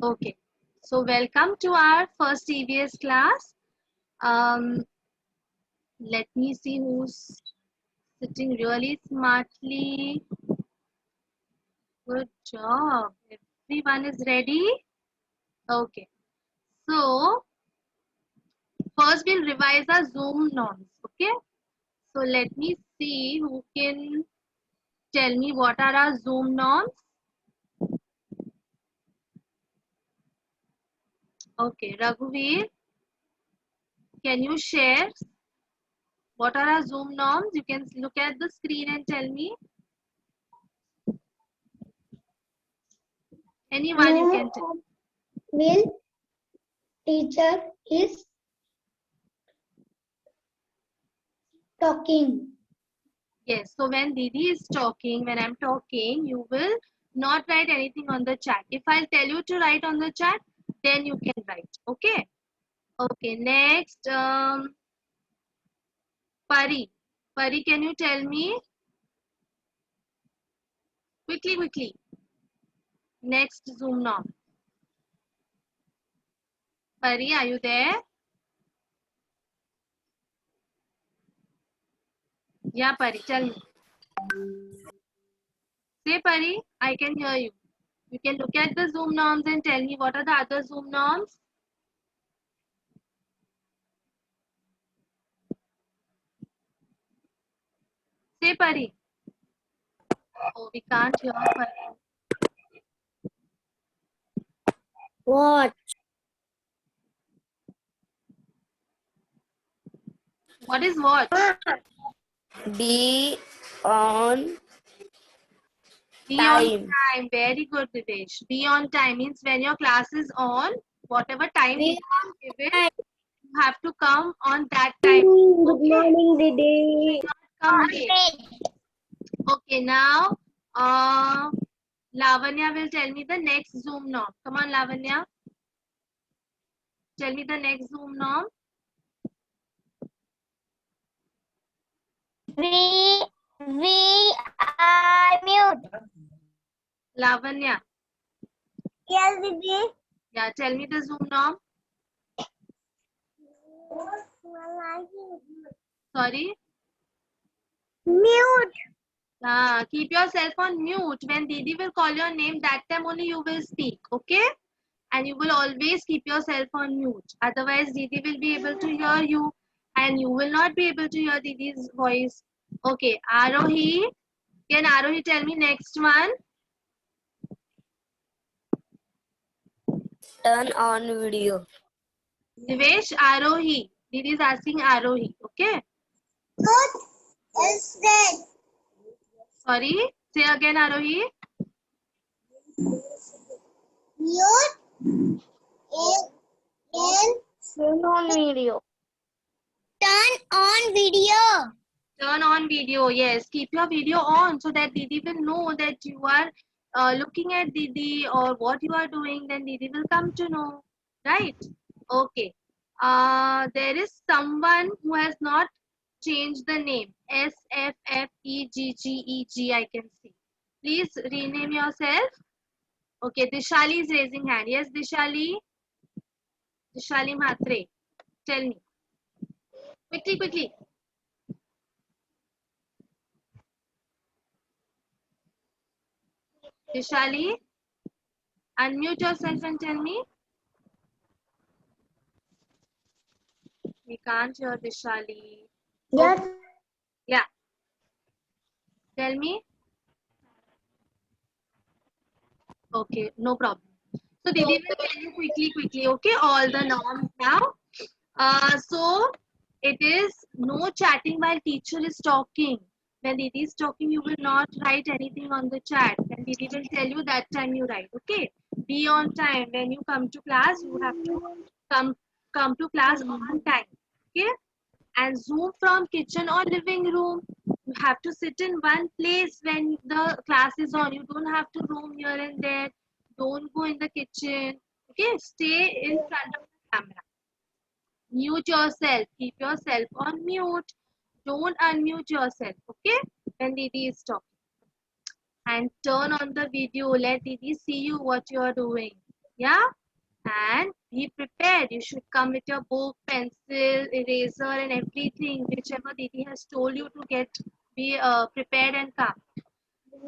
Okay. So welcome to our first EVS class. Let me see who's sitting really smartly. Good job. Everyone is ready? Okay. So first we'll revise our Zoom norms. Okay. So let me see who can tell me what are our Zoom norms. Okay. Raghuveer, can you share what are our Zoom norms? You can look at the screen and tell me. Anyone you can tell. Will teacher is talking. Yes, so when Didi is talking, when I'm talking, you will not write anything on the chat. If I'll tell you to write on the chat, then you can write. Okay? Okay, next, Pari. Pari, can you tell me? Quickly. Next Zoom norm. Pari, are you there? Yeah, Pari, tell me. Say, Pari, I can hear you. You can look at the Zoom norms and tell me what are the other Zoom norms. Say, Pari. Oh, we can't hear Pari. What? What is what? Be on Be on time. time. Very good, Divesh. Be on time means when your class is on, whatever time Be you on given, time. you have to come on that time. Good Okay? morning, Didi. Come late. Okay, now Lavanya will tell me the next Zoom norm. Come on, Lavanya. Tell me the next Zoom norm. We are mute. Lavanya. Yes, Didi. Yeah, tell me the Zoom norm. Sorry. Mute. Keep yourself on mute. When Didi will call your name, that time only you will speak. Okay? And you will always keep yourself on mute. Otherwise, Didi will be able to hear you and you will not be able to hear Didi's voice. Okay, Arohi. Can Arohi tell me next one? Turn on video. Divesh, Arohi. Didi is asking Arohi. Okay? What is that? Sorry? Say again, Arohi. Mute. Turn on video. Turn on video. Turn on video. Yes, keep your video on so that Didi will know that you are looking at Didi or what you are doing. Then Didi will come to know. Right? Okay. There is someone who has not changed the name. SFFEGGEG I can see. Please rename yourself. Okay, Dishali is raising hand. Yes, Dishali. Dishali Mhatre. Tell me. Quickly. Dishali, unmute yourself and tell me. We can't hear Dishali. Yes. Okay. Yeah. Tell me. Okay, no problem. So Didi will tell you quickly, okay, all the norms now. So it is no chatting while teacher is talking. When Didi is talking, you will not write anything on the chat. When Didi will tell you that time you write, okay? Be on time. When you come to class, you have to come to class on time, okay? And Zoom from kitchen or living room. You have to sit in one place when the class is on. You don't have to roam here and there. Don't go in the kitchen. Okay, stay in front of the camera. Mute yourself. Keep yourself on mute. Don't unmute yourself. Okay, when Didi is talking. And turn on the video. Let Didi see you what you are doing. Yeah, and be prepared. You should come with your book, pencil, eraser, and everything, whichever Didi has told you to get. Be prepared and come.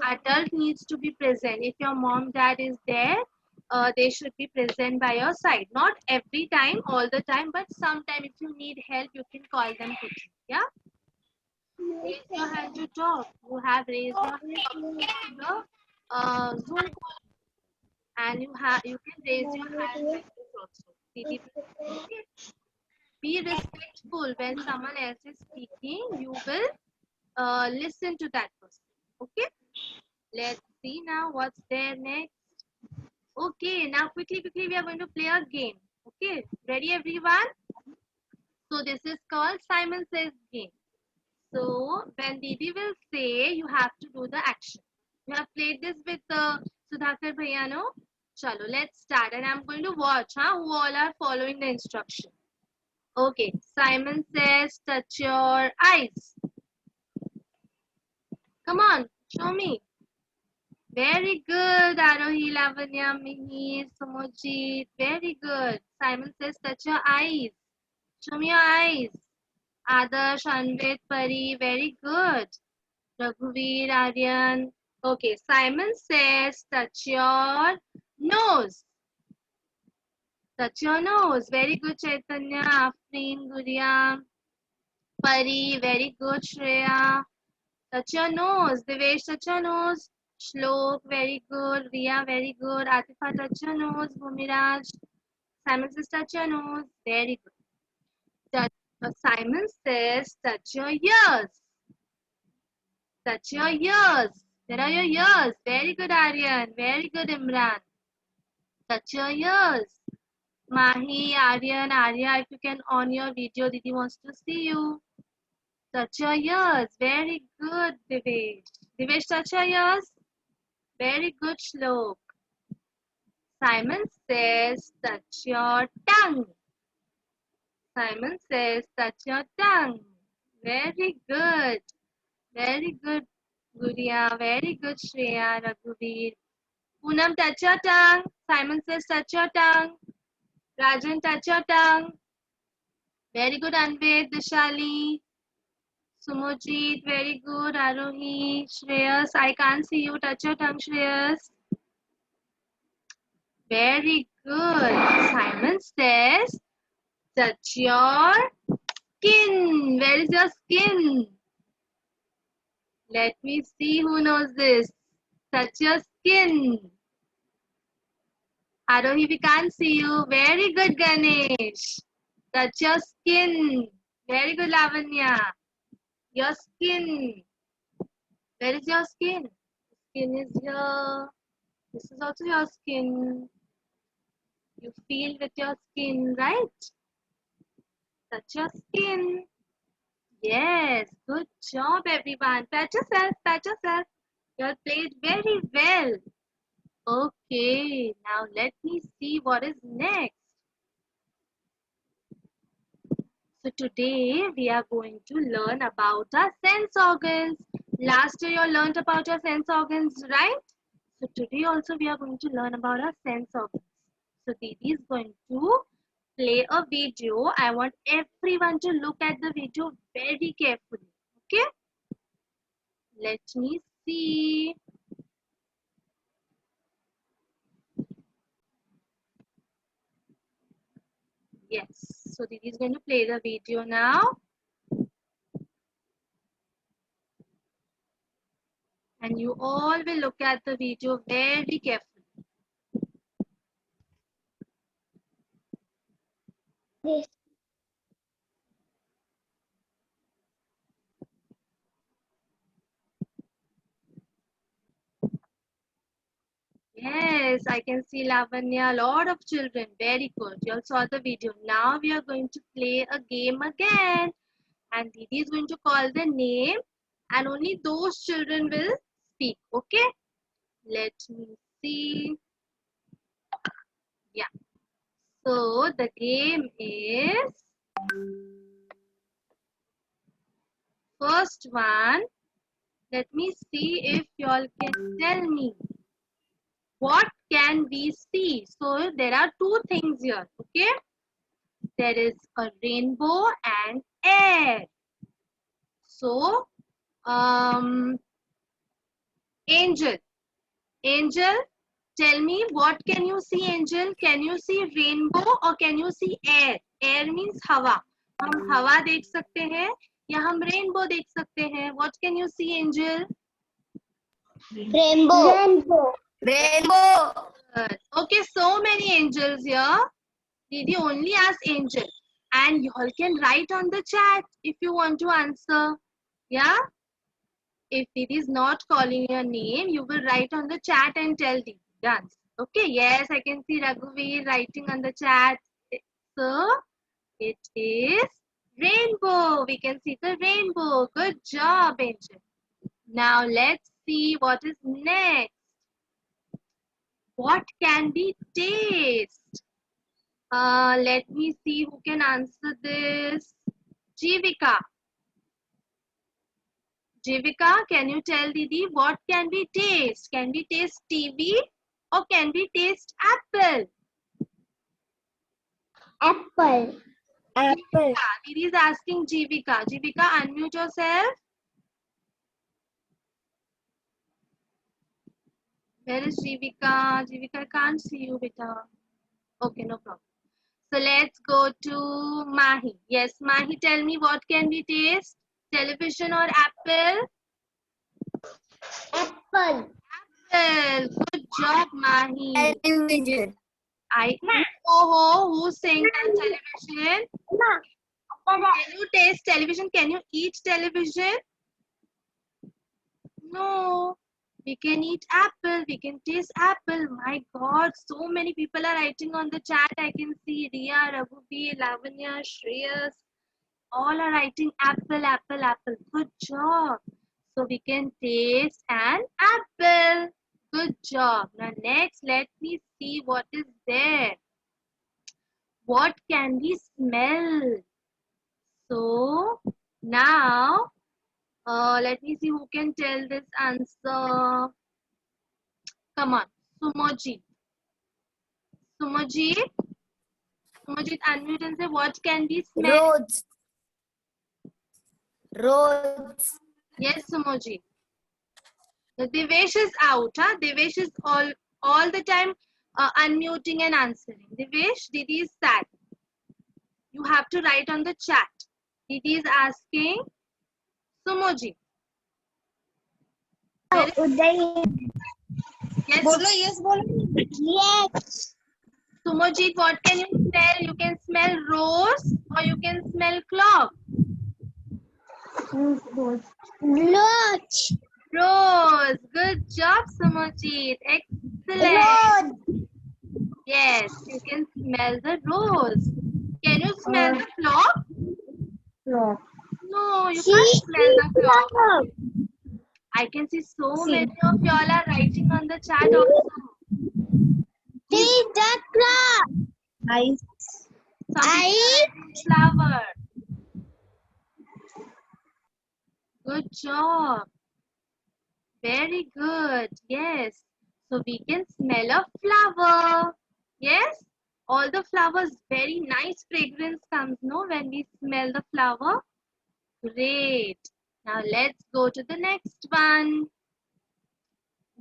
Adult needs to be present. If your mom, dad is there, they should be present by your side. Not every time, all the time, but sometime if you need help, you can call them quickly. Yeah. Raise your hand to talk. You have raised your hand on the Zoom call, and you can raise your hand like this also. Didi, okay. Be respectful when someone else is speaking. You will listen to that person. Okay. Let's see now what's there next. Okay, now quickly we are going to play a game. Okay, ready everyone? So this is called Simon Says game. So when Didi will say, you have to do the action. You have played this with Sudhakar Bhaiya, no? Chalo, let's start. And I'm going to watch who all are following the instruction. Okay, Simon says, touch your eyes. Come on, show me. Very good, Arohi, Lavanya, Mihir, Sumojit. Very good. Simon says, touch your eyes. Show me your eyes. Adarsh, Anvit, Pari. Very good. Raghuveer, Aryan. Okay, Simon says, touch your nose. Touch your nose. Very good, Chaitanya, Afreen, Guriya. Pari, very good, Shreya. Touch your nose. Devesh, touch your nose. Shlok, very good. Riya, very good. Atifa, touch your nose. Bhumiraj. Simon says, touch your nose. Very good. Simon says, touch your ears. Touch your ears. There are your ears. Very good, Aryan. Very good, Imran. Touch your ears. Mahi, Aryan, Arya, if you can on your video, Didi wants to see you. Touch your ears. Very good, Divesh. Divesh, touch your ears. Very good, Shlok. Simon says, touch your tongue. Simon says, touch your tongue. Very good. Very good, Guria. Very good, Shreya, Raghuveer. Poonam, touch your tongue. Simon says, touch your tongue. Rajan, touch your tongue. Very good, Anved, Dishali. Sumojit, very good. Arohi, Shreyas, I can't see you. Touch your tongue, Shreyas. Very good. Simon says, touch your skin. Where is your skin? Let me see who knows this. Touch your skin. Arohi, we can't see you. Very good, Ganesh. Touch your skin. Very good, Lavanya. Your skin. Where is your skin? Skin is here. This is also your skin. You feel with your skin, right? Touch your skin. Yes, good job, everyone. Pat yourself, pat yourself. You have played very well. Okay, now let me see what is next. So today we are going to learn about our sense organs. Last year you learned about your sense organs, right? So today also we are going to learn about our sense organs. So Didi is going to play a video. I want everyone to look at the video very carefully. Okay? Let me see. Yes. So Didi is going to play the video now. And you all will look at the video very carefully. This. Yes, I can see Lavanya, a lot of children. Very good. You all saw the video. Now we are going to play a game again. And Didi is going to call the name and only those children will speak. Okay? Let me see. Yeah. So the game is first one. Let me see if you all can tell me what can we see? So there are two things here. Okay, there is a rainbow and air. So Angel, tell me, what can you see, Angel? Can you see rainbow or can you see air? Air means हवा. हम हवा देख सकते हैं या हम rainbow देख सकते हैं. What can you see, Angel? Rainbow. Good. Okay, so many angels here. Didi only ask Angel, and you all can write on the chat if you want to answer. Yeah. If Didi is not calling your name, you will write on the chat and tell Didi. Done. Okay, yes, I can see Raghuveer writing on the chat. So, it is rainbow. We can see the rainbow. Good job, Angel. Now, let's see what is next. What can we taste? Let me see who can answer this. Jivika. Jivika, can you tell Didi what can we taste? Can we taste TV or can we taste apple? Apple. Jivika, Didi is asking Jivika. Jivika, unmute yourself. Where is Jivika? Jivika, I can't see you, beta. Okay, no problem. So let's go to Mahi. Yes, Mahi, tell me what can we taste? Television or apple? Apple. Apple. Good job, Mahi. Television. Who's saying that television? Can you taste television? Can you eat television? No. We can eat apple. We can taste apple. My God, so many people are writing on the chat. I can see Riya, Raghuveer, Lavanya, Shreyas. All are writing apple, apple, apple. Good job. So we can taste an apple. Good job. Now next, let me see what is there. What can we smell? So now, let me see who can tell this answer. Come on, Sumojit. Sumojit, unmute and say, what can we smell? Roads. Yes, Sumojit. Devesh is out, huh? Devesh is all the time unmuting and answering. Devesh, Didi is sad. You have to write on the chat. Didi is asking Sumojit. Yes. Yes. Yes. Sumojit, what can you smell? You can smell rose or you can smell clock. Rose. Rose. Good job, Sumojit. Excellent. Rose. Yes, you can smell the rose. Can you smell the clock? No. No, you can't smell the clock. I can see so many of y'all are writing on the chat also. See the clock. Flower. Good job. Very good. Yes. So we can smell a flower. Yes. All the flowers, very nice fragrance comes, no, when we smell the flower. Great. Now let's go to the next one.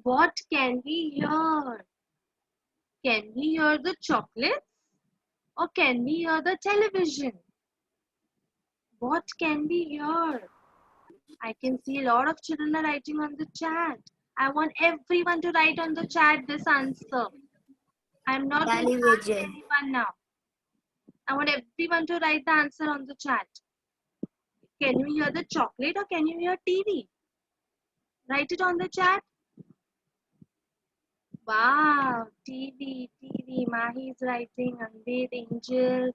What can we hear? Can we hear the chocolates or can we hear the television? What can we hear? I can see a lot of children are writing on the chat. I want everyone to write on the chat this answer. I'm not going to ask anyone now. I want everyone to write the answer on the chat. Can you hear the chocolate or can you hear TV? Write it on the chat. Wow, TV. Mahi is writing. Ambed, Angel,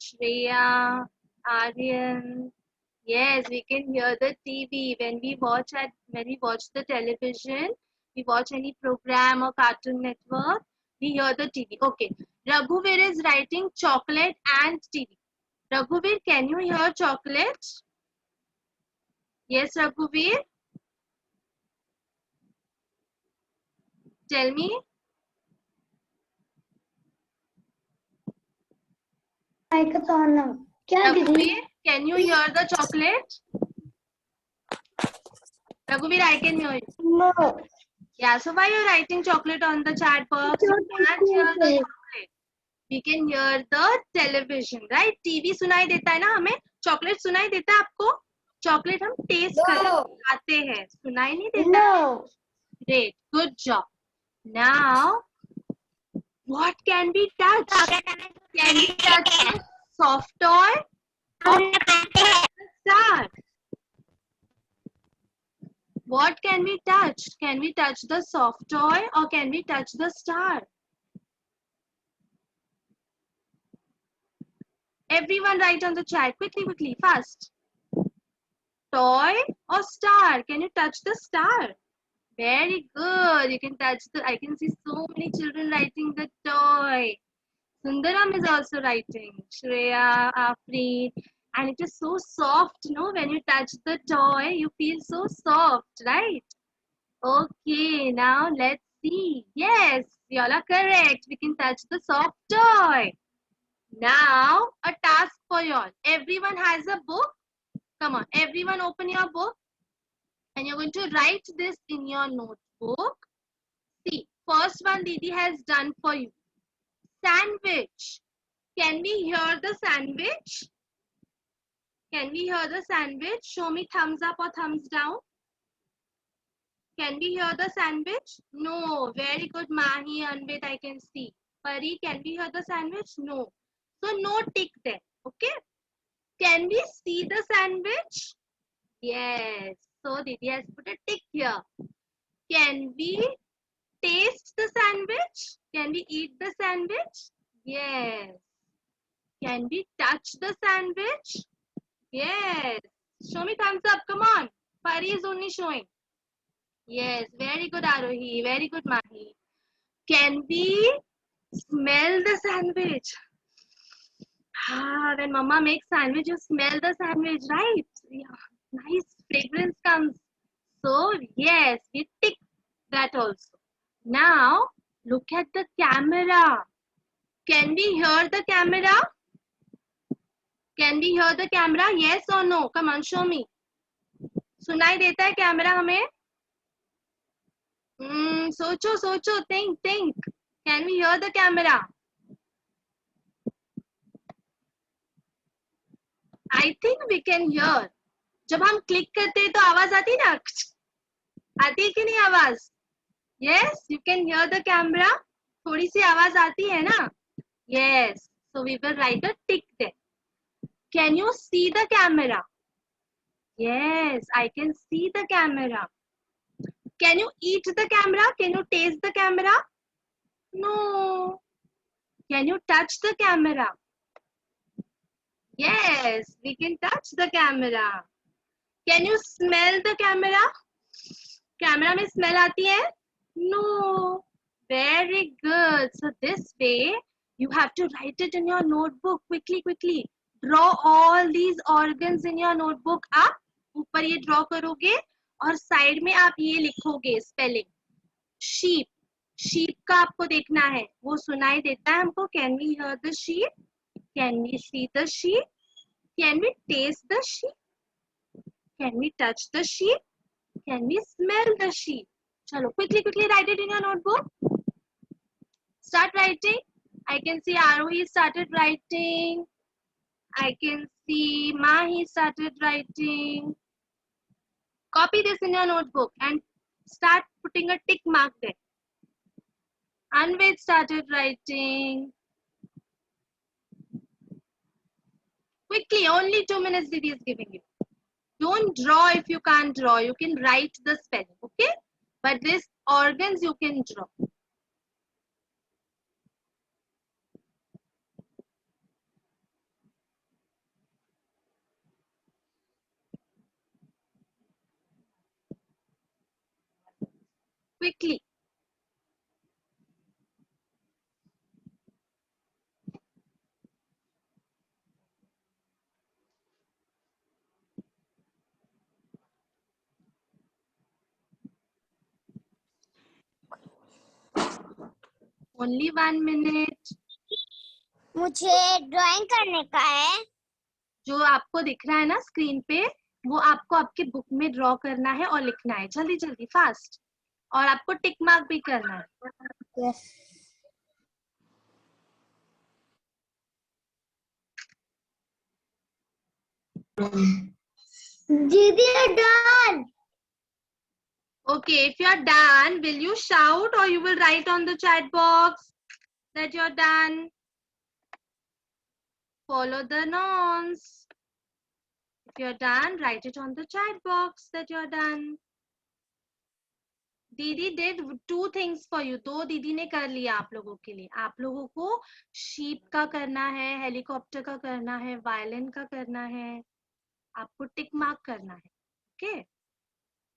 Shreya, Aryan. Yes, we can hear the TV when we watch the television. We watch any program or Cartoon Network. We hear the TV. Okay, Raghuveer is writing chocolate and TV. Raghuveer, can you hear chocolate? Yes, Raghuveer. Tell me. क्या दीदी? Raghuveer, can you hear the chocolate? Raghuveer, I can hear you. No. Yeah, so why you're writing chocolate on the chat box? You can't hear the chocolate. We can hear the television, right? TV सुनाई देता है ना हमें? Chocolate सुनाई देता है आपको? Chocolate हम taste करते हैं, सुनाई नहीं देता? No. Great, good job. Now, what can we touch? Can we touch the soft toy or the star? What can we touch? Can we touch the soft toy or can we touch the star? Everyone write on the chat. Quickly, fast. Toy or star? Can you touch the star? Very good. You can touch the, I can see so many children writing the toy. Sundaram is also writing. Shreya, Afreen. And it is so soft, no? When you touch the toy, you feel so soft, right? Okay, now let's see. Yes, you all are correct. We can touch the soft toy. Now, a task for you all. Everyone has a book. Come on, everyone open your book. And you're going to write this in your notebook. See, first one Didi has done for you. Sandwich. Can we hear the sandwich? Can we hear the sandwich? Show me thumbs up or thumbs down. Can we hear the sandwich? No. Very good, Mahi, Anvit, I can see. Pari, can we hear the sandwich? No. So, no tick there. Okay. Can we see the sandwich? Yes. So, Didi has put a tick here. Can we taste the sandwich? Can we eat the sandwich? Yes. Can we touch the sandwich? Yes. Show me thumbs up. Come on. Pari is only showing. Yes. Very good, Arohi. Very good, Mahi. Can we smell the sandwich? When mama makes sandwich, you smell the sandwich, right? Yeah. Nice fragrance comes. So, yes, we tick that also. Now, look at the camera. Can we hear the camera? Can we hear the camera? Yes or no? Come on, show me. सुनाई देता है camera हमें? सोचो, think. Can we hear the camera? I think we can hear. जब हम click करते हैं तो आवाज आती है ना? आती है कि नहीं आवाज? Yes, you can hear the camera. थोड़ी सी आवाज आती है ना? Yes. So we will write a tick there. Can you see the camera? Yes, I can see the camera. Can you eat the camera? Can you taste the camera? No. Can you touch the camera? Yes, we can touch the camera. Can you smell the camera? Camera में smell आती है? No. Very good. So this way, you have to write it in your notebook. Quickly. Draw all these organs in your notebook up. ऊपर ये draw करोगे और side में आप ये लिखोगे स्पेलिंग. Sheep. Sheep का आपको देखना है. वो सुनाई देता है हमको. Can we hear the sheep? Can we see the sheep? Can we taste the sheep? Can we touch the sheep? Can we smell the sheep? Chalo, quickly write it in your notebook. Start writing. I can see Arohi started writing. I can see Mahi started writing. Copy this in your notebook and start putting a tick mark there. Anved started writing. Quickly, only 2 minutes Didi is giving you. Don't draw if you can't draw. You can write the spelling, okay? But these organs you can draw. Quickly. Only 1 minute. मुझे drawing करने का है। जो आपको दिख रहा है ना स्क्रीन पे, वो आपको आपके बुक में ड्रॉ करना है और लिखना है, जल्दी जल्दी फास्ट, और आपको टिक मार्क भी करना है। यस दीदी done. Okay, if you're done, will you shout or you will write on the chat box that you're done? Follow the norms. If you're done, write it on the chat box that you're done. दीदी did 2 things for you. 2 दीदी ने कर लिया आप लोगों के लिए। आप लोगों को शीप का करना है, हेलीकॉप्टर का करना है, वायलिन का करना है, आपको टिक मार्क करना है। Okay?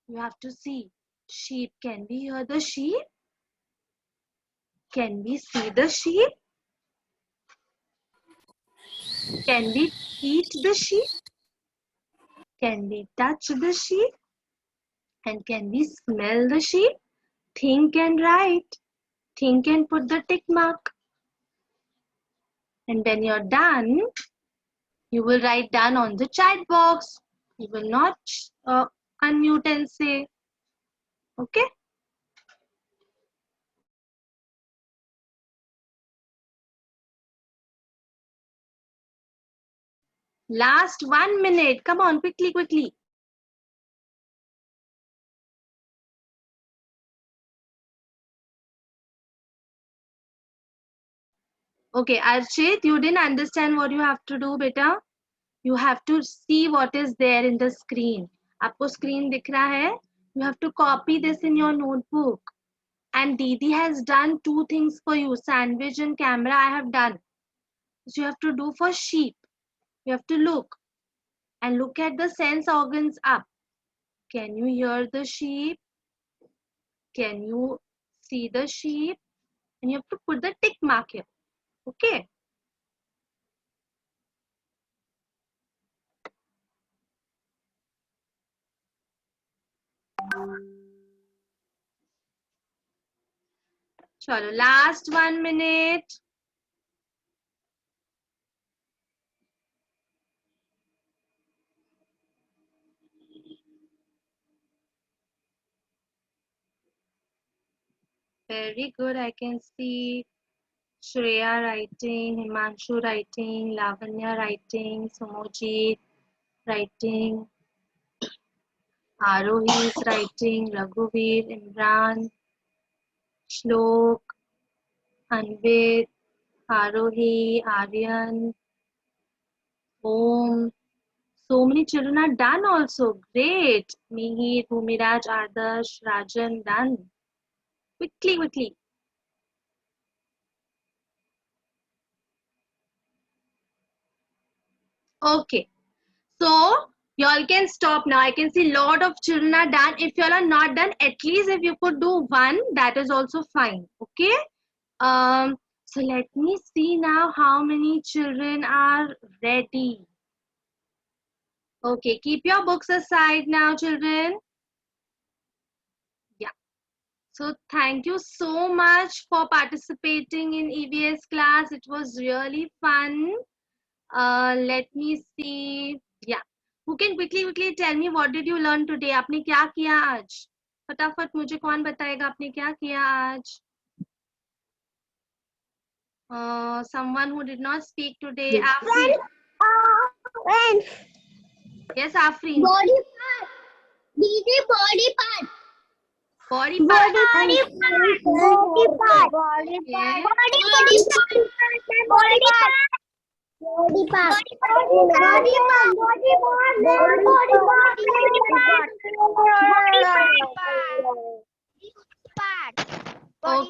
You have to see. Sheep. Can we hear the sheep? Can we see the sheep? Can we eat the sheep? Can we touch the sheep? And can we smell the sheep? Think and write. Think and put the tick mark. And when you're done, you will write done on the chat box. You will not unmute and say. Okay? Last 1 minute. Come on, quickly, quickly. Okay, Archit, you didn't understand what you have to do, beta. You have to see what is there in the screen. आपको screen दिख रहा है? You have to copy this in your notebook. And Didi has done 2 things for you. Sandwich and camera I have done. So you have to do for sheep. You have to look. And look at the sense organs up. Can you hear the sheep? Can you see the sheep? And you have to put the tick mark here. Okay? Chalo, last 1 minute. Very good. I can see Shreya writing, Himanshu writing, Lavanya writing, Somojit writing, Arohi is writing, Raghuveer, Imran, Shlok, Anvit, Arohi, Aryan, Om. So many children are done also. Great. Mihir, Bhumiraj, Adarsh, Rajan, done. Quickly, quickly. Okay. So y'all can stop now. I can see lot of children are done. If y'all are not done, at least if you could do one, that is also fine. Okay. So let me see now how many children are ready. Okay, keep your books aside now, children. Yeah. So thank you so much for participating in EVS class. It was really fun. Let me see. Yeah. Who can quickly tell me what did you learn today? आपने क्या किया आज? फटाफट मुझे कौन बताएगा आपने क्या किया आज? Someone who did not speak today. Afreen. Yes, Afreen. Body part. दीदी body part. Body part. Body part. Body part. Body part. Body part. Body part. Body part. Body part. Body part. Body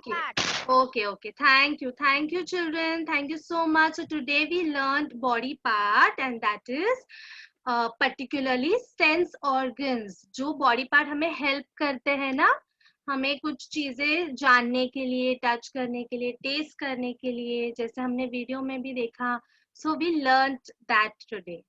Okay. Okay. Thank you, children. Thank you so much. So today we learned body part, and that is particularly sense organs. जो body part हमें help करते हैं ना, हमें कुछ चीजें जानने के लिए, टच करने के लिए, टेस्ट करने के लिए, जैसे हमने वीडियो में भी देखा. So we learned that today.